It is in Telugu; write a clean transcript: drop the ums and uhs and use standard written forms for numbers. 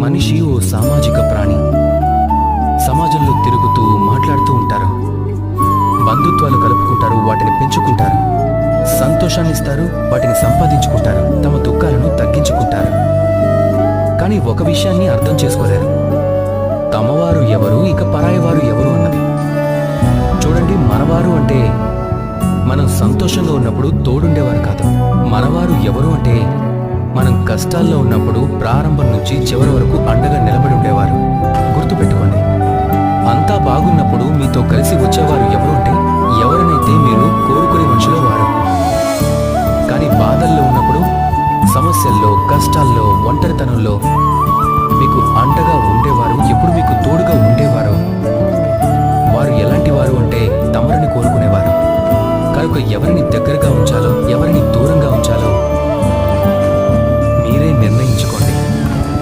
మనిషి ఓ సామాజిక ప్రాణి. సమాజంలో తిరుగుతూ మాట్లాడుతూ ఉంటారు. బంధుత్వాలు కలుపుకుంటారు, వాటిని పెంచుకుంటారు. సంతోషాన్ని ఇస్తారు, వాటిని సంపాదించుకుంటారు, తమ దుఃఖాలను తగ్గించుకుంటారు. కానీ ఒక విషయాన్ని అర్థం చేసుకోలేరు. తమవారు ఎవరు, ఇక పరాయివారు ఎవరు అన్నది. చూడండి, మనవారు అంటే మనం సంతోషంగా ఉన్నప్పుడు తోడుండేవారు కాదు. మనవారు ఎవరు అంటే మనం కష్టాల్లో ఉన్నప్పుడు ప్రారంభం నుంచి చివరి వరకు అండగా నిలబడి ఉండేవారు. గుర్తుపెట్టుకోండి, అంతా బాగున్నప్పుడు మీతో కలిసి వచ్చేవారు ఎవరు అంటే ఎవరినైతే మీరు కోరుకునే మనుషులు వారు. కానీ బాధల్లో ఉన్నప్పుడు, సమస్యల్లో, కష్టాల్లో, ఒంటరితనంలో మీకు అండగా ఉండేవారు, ఎప్పుడు మీకు తోడుగా ఉండేవారు, వారు ఎలాంటి వారు అంటే తమరిని కోరుకునేవారు. కనుక ఎవరిని దగ్గరగా ఉంచాలో, ఎవరిని దూరంగా ఉంచాలో